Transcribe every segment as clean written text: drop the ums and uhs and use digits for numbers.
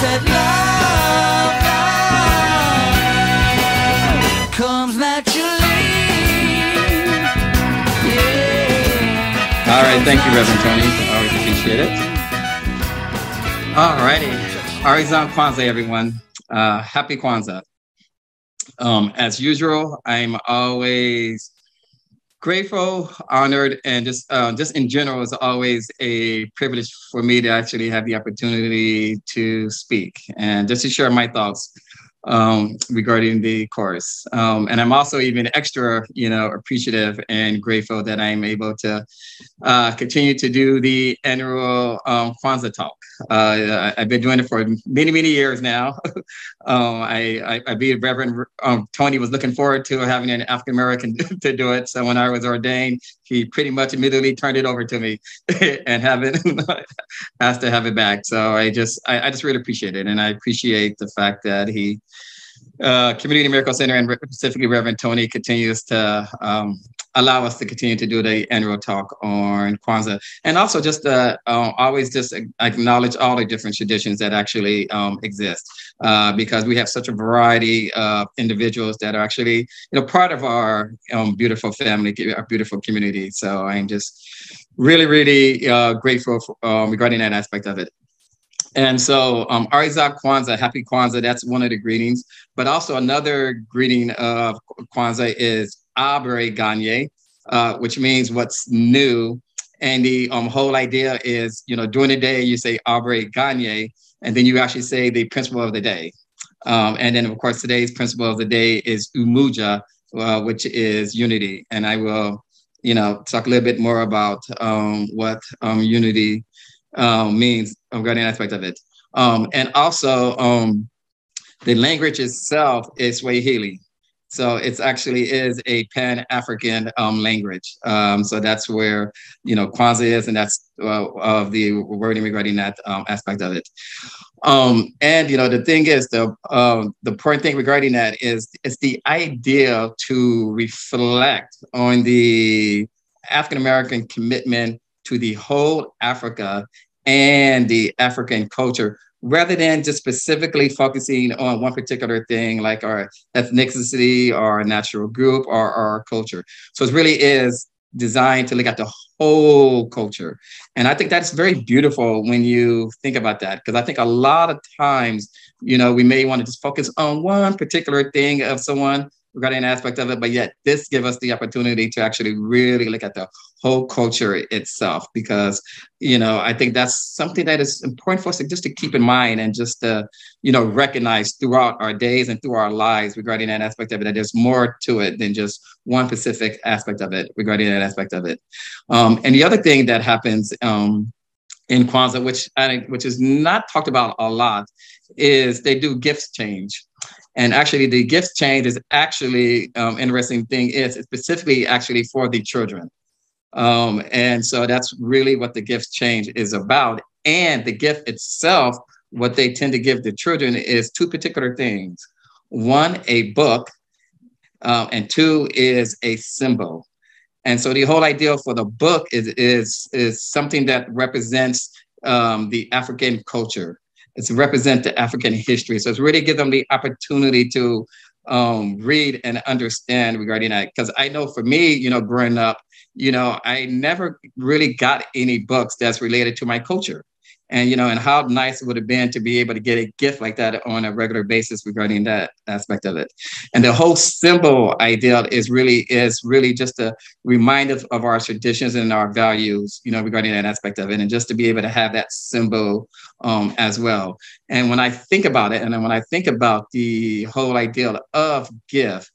that love comes naturally. Yeah. All right, thank you, Reverend Tony. Always appreciate it. All righty. Arizona Kwanzaa, everyone. Happy Kwanzaa. As usual, I'm always grateful, honored, and just in general, it's always a privilege for me to actually have the opportunity to speak and just to share my thoughts regarding the course. And I'm also even extra, appreciative and grateful that I'm able to continue to do the annual Kwanzaa talk. I've been doing it for many, many years now. I believe Reverend Tony was looking forward to having an African American to do it. So when I was ordained, he pretty much immediately turned it over to me and asked to have it back. So I just really appreciate it, and I appreciate the fact that he, Community Miracle Center, and specifically Reverend Tony, continues to allow us to continue to do the annual talk on Kwanzaa, and also just always just acknowledge all the different traditions that actually exist, because we have such a variety of individuals that are actually, part of our beautiful family, our beautiful community. So I'm just really, really grateful for, regarding that aspect of it. And so, Arizona Kwanzaa, happy Kwanzaa, that's one of the greetings. But also another greeting of Kwanzaa is Abre Ganye, which means what's new. And the whole idea is, during the day, you say Abre Ganye, and then you actually say the principle of the day. And then, of course, today's principle of the day is Umoja, which is unity. And I will, talk a little bit more about what unity means regarding an aspect of it. And also, the language itself is Swahili. So it actually is a Pan-African language. So that's where, Kwanzaa is, and that's of the wording regarding that aspect of it. And, the thing is, the important thing regarding that is it's the idea to reflect on the African-American commitment to the whole Africa and the African culture, rather than just specifically focusing on one particular thing like our ethnicity or our natural group or our culture. So it really is designed to look at the whole culture. And I think that's very beautiful when you think about that, because I think a lot of times, we may want to just focus on one particular thing of someone regarding an aspect of it, but yet this gives us the opportunity to actually really look at the whole culture itself, because, I think that's something that is important for us just to keep in mind and just to, recognize throughout our days and through our lives regarding that aspect of it, that there's more to it than just one specific aspect of it regarding that aspect of it. And the other thing that happens in Kwanzaa, which is not talked about a lot, is they do gifts change. And actually, the gifts change is actually interesting thing is specifically actually for the children. And so that's really what the gifts change is about. And the gift itself, what they tend to give the children is two particular things. One, a book, and two is a symbol. And so the whole idea for the book is something that represents the African culture. It's represent the African history. So it's really give them the opportunity to read and understand regarding that. Because I know for me, growing up, I never really got any books that's related to my culture. And, and how nice it would have been to be able to get a gift like that on a regular basis regarding that aspect of it. And the whole symbol idea is really just a reminder of our traditions and our values, regarding that aspect of it. And just to be able to have that symbol as well. And when I think about it, and then when I think about the whole idea of gift,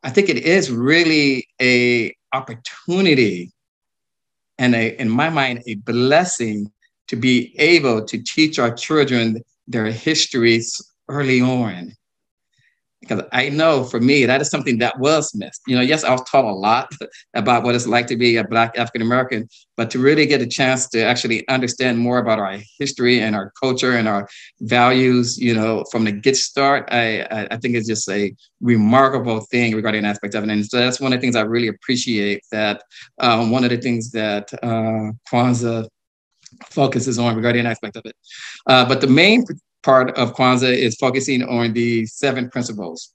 I think it is really a opportunity and in my mind, a blessing to be able to teach our children their histories early on. Because I know for me, that is something that was missed. Yes, I was taught a lot about what it's like to be a Black African-American, but to really get a chance to actually understand more about our history and our culture and our values, from the get start, I think it's just a remarkable thing regarding an aspect of it. And so that's one of the things I really appreciate, that one of the things that Kwanzaa focuses on regarding an aspect of it. But the main part of Kwanzaa is focusing on the 7 principles.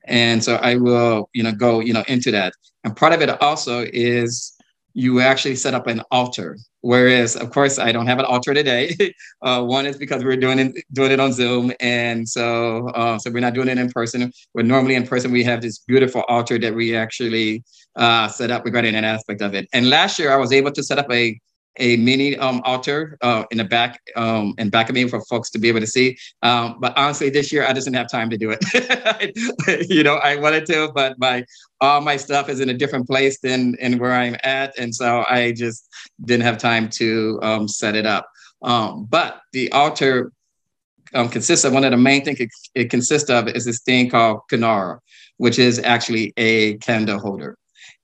And so I will, go, into that. And part of it also is you actually set up an altar. Whereas, of course, I don't have an altar today. One is because we're doing it on Zoom, and so we're not doing it in person. We're normally in person. We have this beautiful altar that we actually set up regarding an aspect of it. And last year, I was able to set up a mini altar in the back of me for folks to be able to see. But honestly, this year I just didn't have time to do it. I wanted to, but all my stuff is in a different place than where I'm at, and so I just didn't have time to set it up. But the altar consists of one of the main things it consists of is this thing called kanara, which is actually a candle holder.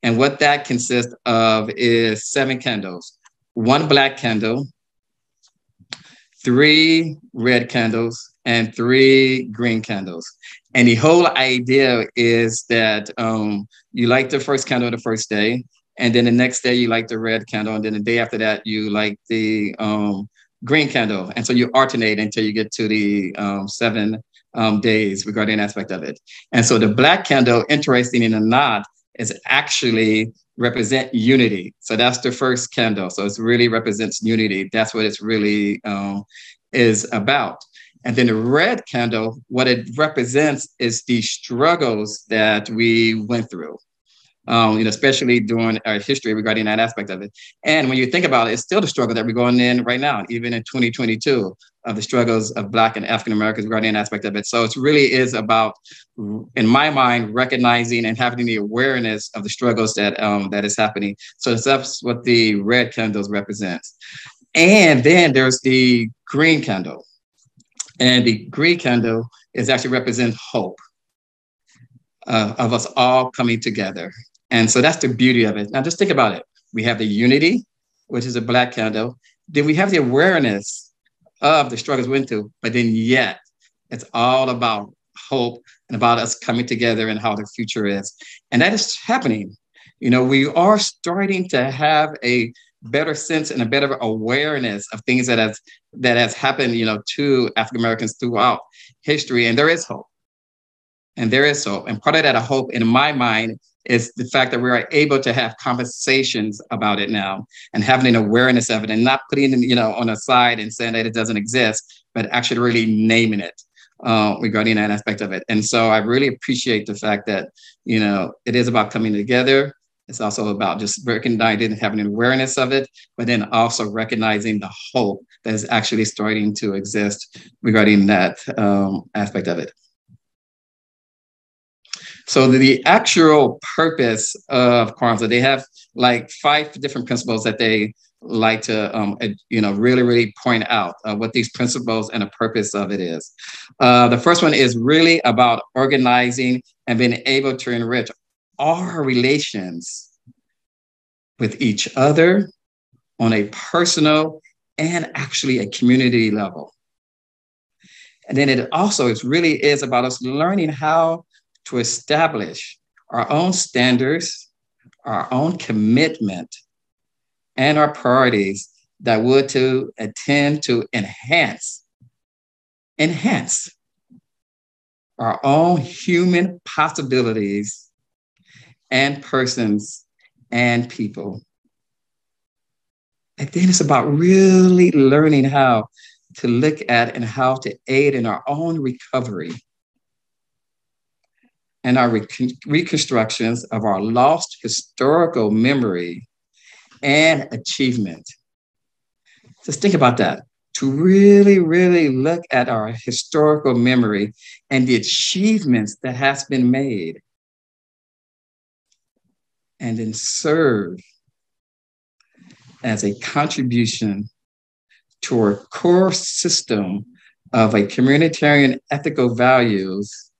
And what that consists of is 7 candles. 1 black candle, 3 red candles, and 3 green candles. And the whole idea is that you light the first candle the first day, and then the next day you light the red candle, and then the day after that you light the green candle. And so you alternate until you get to the 7 days regarding an aspect of it. And so the black candle, interesting or not, is actually represent unity. So that's the first candle. So it really represents unity. That's what it's really is about. And then the red candle, what it represents is the struggles that we went through, especially during our history regarding that aspect of it. And when you think about it, it's still the struggle that we're going in right now, even in 2022, of the struggles of Black and African Americans regarding an aspect of it. So it really is about, in my mind, recognizing and having the awareness of the struggles that that is happening. So that's what the red candles represents. And then there's the green candle. And the green candle is actually represents hope of us all coming together. And so that's the beauty of it. Now just think about it. We have the unity, which is a black candle. Then we have the awareness of the struggles we went through, but then yet it's all about hope and about us coming together and how the future is. And that is happening. We are starting to have a better sense and a better awareness of things that has happened, to African Americans throughout history. And there is hope. And there is hope. And part of that hope, in my mind, is the fact that we are able to have conversations about it now and having an awareness of it and not putting it, on a side and saying that it doesn't exist, but actually really naming it regarding that aspect of it. And so I really appreciate the fact that, it is about coming together. It's also about just recognizing and having an awareness of it, but then also recognizing the hope that is actually starting to exist regarding that aspect of it. So the actual purpose of Kwanzaa, they have like 5 different principles that they like to, really, really point out what these principles and the purpose of it is. The first one is really about organizing and being able to enrich our relations with each other on a personal and actually a community level. And then it really is about us learning how to establish our own standards, our own commitment, and our priorities that would to attend to enhance our own human possibilities and persons and people. And then it's about really learning how to look at and how to aid in our own recovery and our reconstructions of our lost historical memory and achievement. Just think about that. To really, really look at our historical memory and the achievements that has been made, and then serve as a contribution to our core system of a communitarian ethical values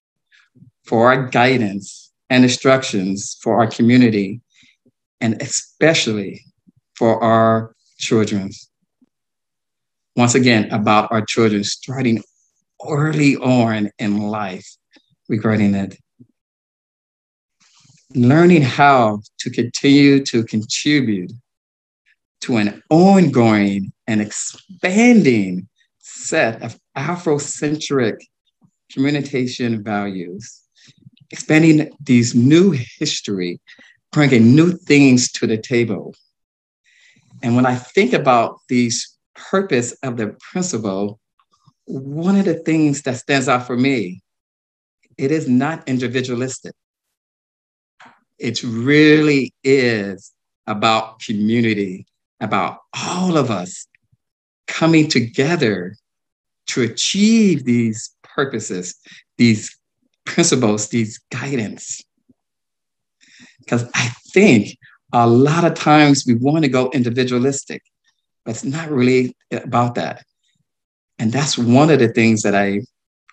for our guidance and instructions for our community, and especially for our children. Once again, about our children starting early on in life regarding it. Learning how to continue to contribute to an ongoing and expanding set of Afrocentric communication values, expanding these new history, bringing new things to the table. And when I think about these purpose of the principle, one of the things that stands out for me, it is not individualistic. It really is about community, about all of us coming together to achieve these purposes, these principles, these guidance. Because I think a lot of times we want to go individualistic, but it's not really about that. And that's one of the things that I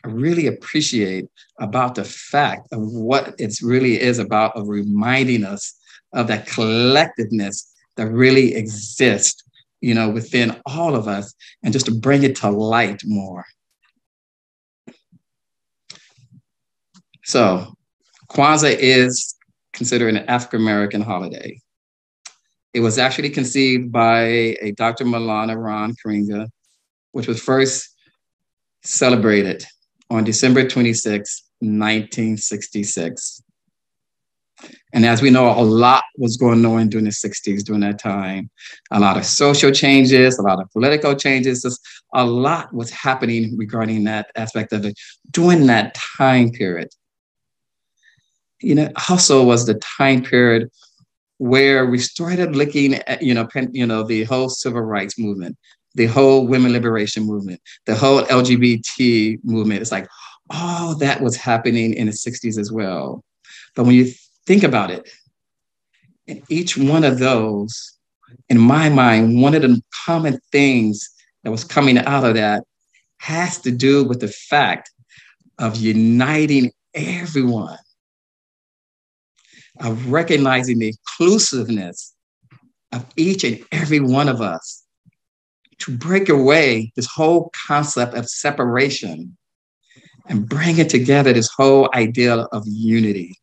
really appreciate about the fact of what it really is about, of reminding us of that collectiveness that really exists, within all of us, and just to bring it to light more. So Kwanzaa is considered an African-American holiday. It was actually conceived by a Dr. Malana Ron Karinga, which was first celebrated on December 26, 1966. And as we know, a lot was going on during the 60s during that time. A lot of social changes, a lot of political changes, just a lot was happening regarding that aspect of it during that time period. Also was the time period where we started looking at, the whole civil rights movement, the whole women liberation movement, the whole LGBT movement. It's like all that was happening in the 60s as well. But when you think about it, in each one of those, in my mind, one of the common things that was coming out of that has to do with the fact of uniting everyone, of recognizing the inclusiveness of each and every one of us, to break away this whole concept of separation and bring it together, this whole idea of unity.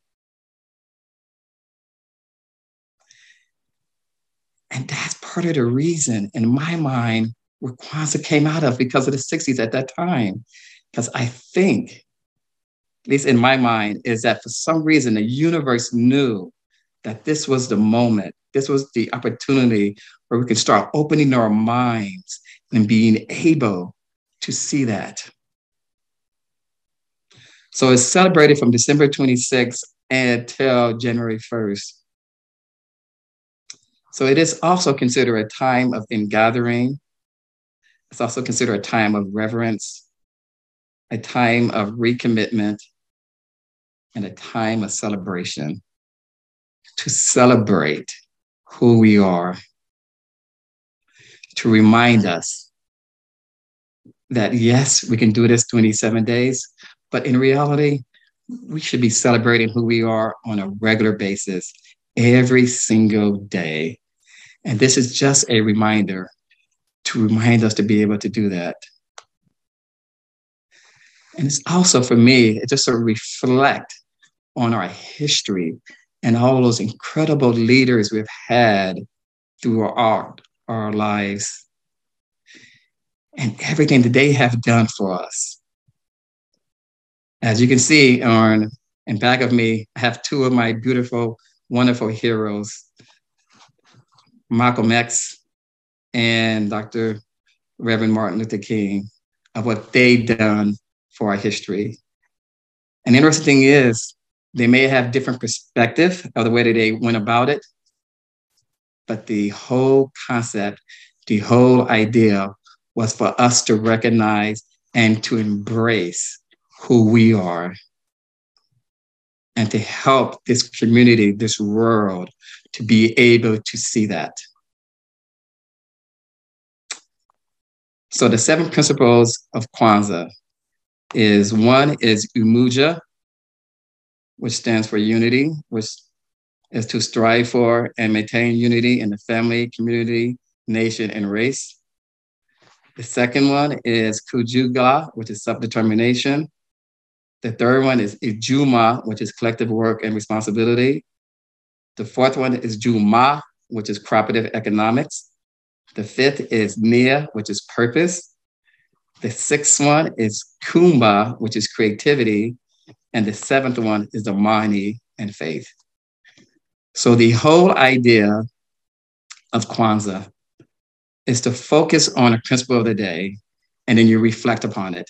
And that's part of the reason, in my mind, where Kwanzaa came out of, because of the 60s at that time. Because I think, at least in my mind, is that for some reason, the universe knew that this was the moment, this was the opportunity where we could start opening our minds and being able to see that. So it's celebrated from December 26th until January 1st. So it is also considered a time of ingathering. It's also considered a time of reverence, a time of recommitment, and a time of celebration, to celebrate who we are, to remind us that yes, we can do this 27 days, but in reality, we should be celebrating who we are on a regular basis, every single day. And this is just a reminder to remind us to be able to do that. And it's also, for me, it's just to reflect on our history and all those incredible leaders we've had throughout our lives and everything that they have done for us. As you can see in back of me, I have two of my beautiful, wonderful heroes, Malcolm X and Dr. Reverend Martin Luther King, of what they've done for our history. And the interesting thing is, they may have different perspective of the way that they went about it, but the whole concept, the whole idea was for us to recognize and to embrace who we are, and to help this community, this world, to be able to see that. So the 7 principles of Kwanzaa is, one is Umoja, which stands for unity, which is to strive for and maintain unity in the family, community, nation, and race. The second one is Kujuga, which is self-determination. The third one is Ijuma, which is collective work and responsibility. The fourth one is Juma, which is cooperative economics. The fifth is Nia, which is purpose. The sixth one is Kumba, which is creativity. And the seventh one is the Mani and faith. So the whole idea of Kwanzaa is to focus on a principle of the day, and then you reflect upon it.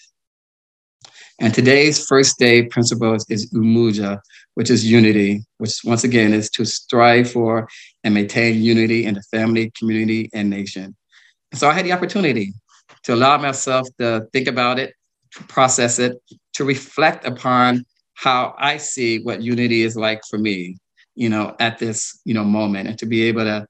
And today's first day principle is Umoja, which is unity, which once again is to strive for and maintain unity in the family, community, and nation. And so I had the opportunity to allow myself to think about it, to process it, to reflect upon how I see what unity is like for me, at this, moment, and to be able to,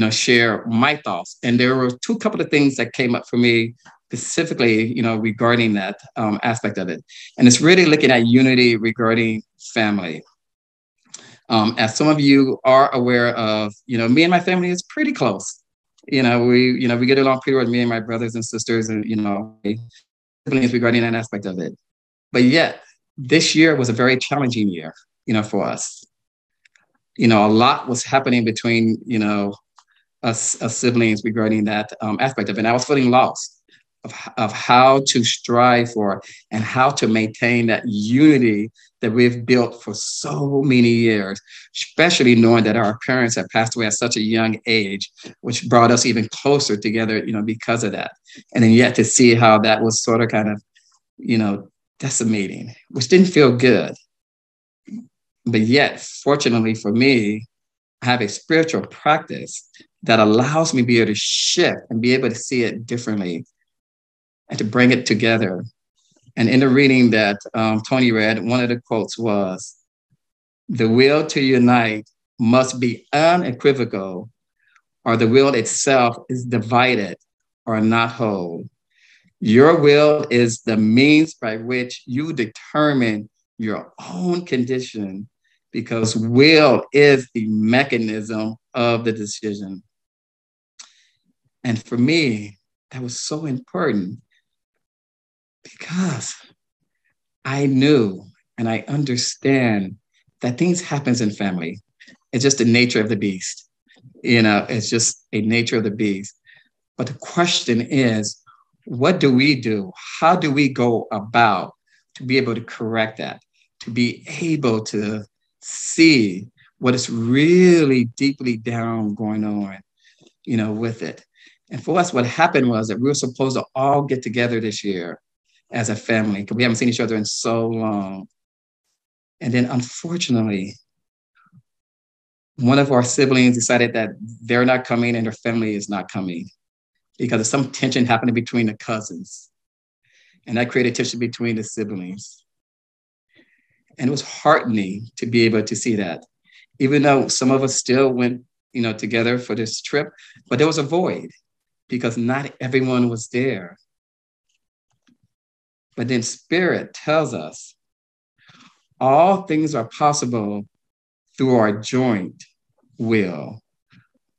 share my thoughts. And there were two couple of things that came up for me specifically, regarding that aspect of it. And it's really looking at unity regarding family. As some of you are aware of, me and my family is pretty close. We get along pretty well, me and my brothers and sisters, and siblings regarding that aspect of it. But yet, this year was a very challenging year, for us. A lot was happening between, us siblings regarding that aspect of it. And I was feeling lost of how to strive for and how to maintain that unity that we've built for so many years, especially knowing that our parents have passed away at such a young age, which brought us even closer together, because of that. And then yet to see how that was sort of kind of, decimating, which didn't feel good. But yet, fortunately for me, I have a spiritual practice that allows me to be able to shift and be able to see it differently and to bring it together. And in the reading that Tony read, one of the quotes was, "The will to unite must be unequivocal, or the will itself is divided or not whole. Your will is the means by which you determine your own condition, because will is the mechanism of the decision." And for me, that was so important because I knew and I understand that things happens in family. It's just the nature of the beast. It's just a nature of the beast. But the question is, what do we do? How do we go about to be able to correct that, to be able to see what is really deeply down going on, with it? And for us, what happened was that we were supposed to all get together this year as a family because we haven't seen each other in so long. And then unfortunately, one of our siblings decided that they're not coming and their family is not coming because of some tension happening between the cousins. And that created tension between the siblings. And it was heartening to be able to see that, even though some of us still went, together for this trip, but there was a void because not everyone was there. But then Spirit tells us all things are possible through our joint will,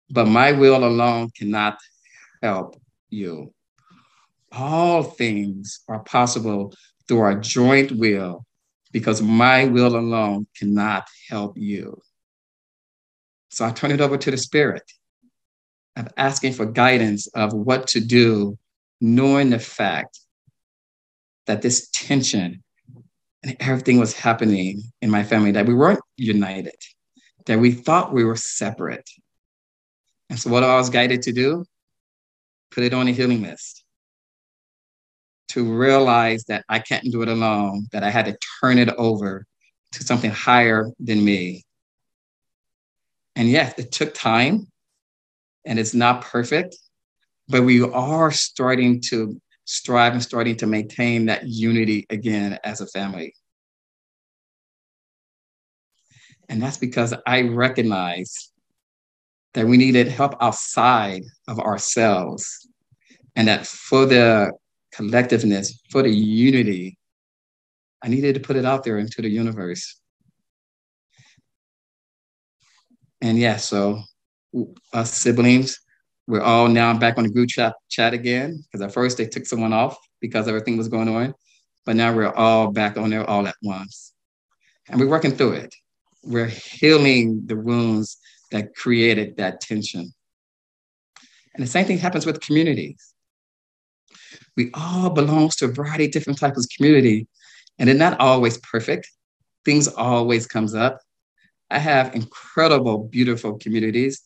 but my will alone cannot help you. All things are possible through our joint will, because my will alone cannot help you. So I turn it over to the Spirit of asking for guidance of what to do, knowing the fact that this tension and everything was happening in my family, that we weren't united, that we thought we were separate. And so what I was guided to do, put it on a healing list, to realize that I can't do it alone, that I had to turn it over to something higher than me. And yes, it took time and it's not perfect, but we are starting to strive and starting to maintain that unity again as a family. And that's because I recognize that we needed help outside of ourselves, and that for the collectiveness, for the unity, I needed to put it out there into the universe. And yeah, so us siblings, we're all now back on the group chat again, because at first they took someone off because everything was going on, but now we're all back on there all at once. And we're working through it. We're healing the wounds that created that tension. And the same thing happens with communities. We all belong to a variety of different types of community, and they're not always perfect. Things always comes up. I have incredible, beautiful communities,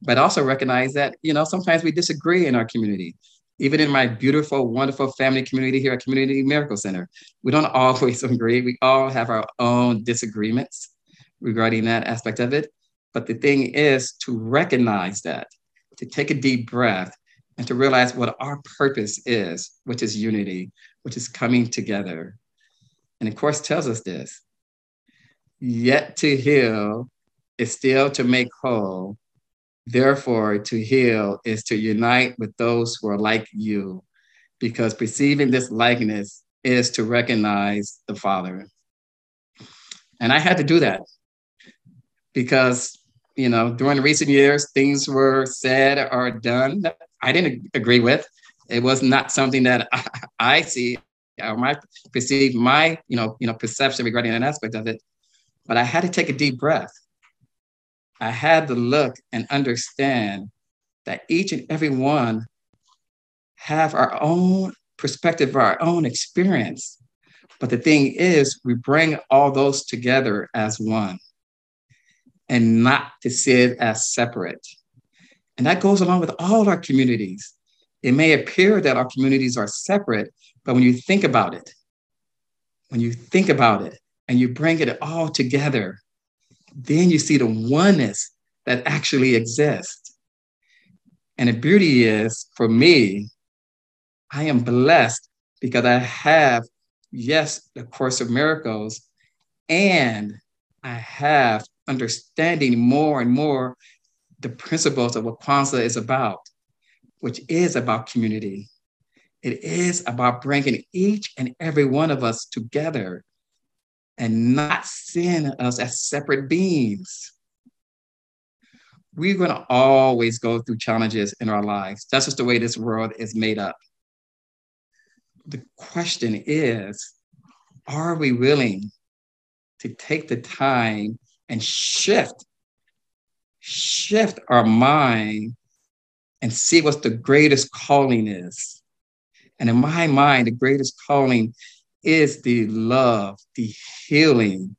but also recognize that, sometimes we disagree in our community. Even in my beautiful, wonderful family community here at Community Miracle Center, we don't always agree. We all have our own disagreements regarding that aspect of it. But the thing is to recognize that, to take a deep breath and to realize what our purpose is, which is unity, which is coming together. And of course tells us this, yet to heal is still to make whole. Therefore, to heal is to unite with those who are like you, because perceiving this likeness is to recognize the Father. And I had to do that because, during the recent years, things were said or done that I didn't agree with. It was not something that I see or perceive my, perception regarding an aspect of it. But I had to take a deep breath. I had to look and understand that each and every one have our own perspective, our own experience. But the thing is, we bring all those together as one and not to see it as separate. And that goes along with all our communities. It may appear that our communities are separate, but when you think about it, and you bring it all together, then you see the oneness that actually exists. And the beauty is, for me, I am blessed because I have, yes, the Course of Miracles, and I have understanding more and more the principles of what Kwanzaa is about, which is about community. It is about bringing each and every one of us together and not seeing us as separate beings. We're going to always go through challenges in our lives. That's just the way this world is made up. The question is, are we willing to take the time and shift our mind and see what the greatest calling is? And in my mind, the greatest calling is the love, the healing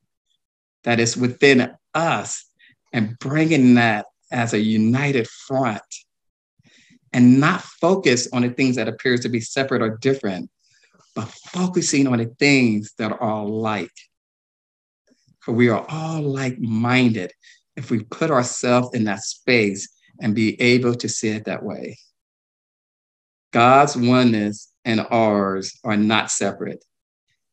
that is within us, and bringing that as a united front and not focus on the things that appears to be separate or different, but focusing on the things that are all like. For we are all like-minded if we put ourselves in that space and be able to see it that way. God's oneness and ours are not separate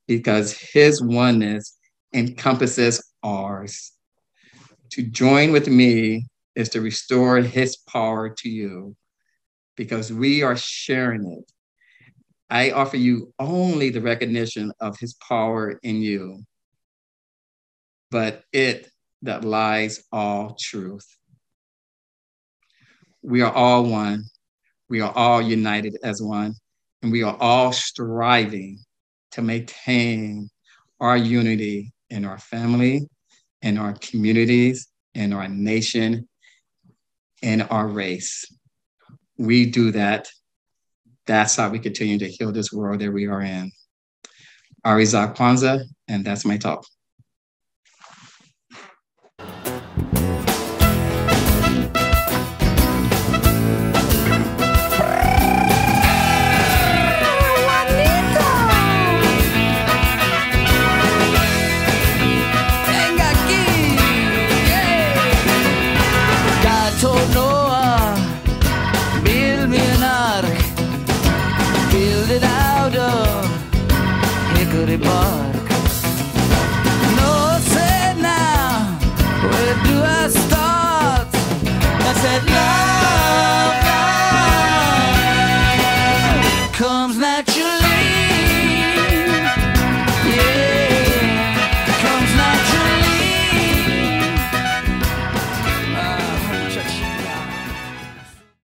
because his oneness encompasses ours. To join with me is to restore his power to you because we are sharing it. I offer you only the recognition of his power in you, but it that lies all truth. We are all one. We are all united as one, and we are all striving to maintain our unity in our family, in our communities, in our nation, in our race. We do that. That's how we continue to heal this world that we are in. Arizal Kwanzaa, and that's my talk. Bark. No, say now, where do I start? I said, no.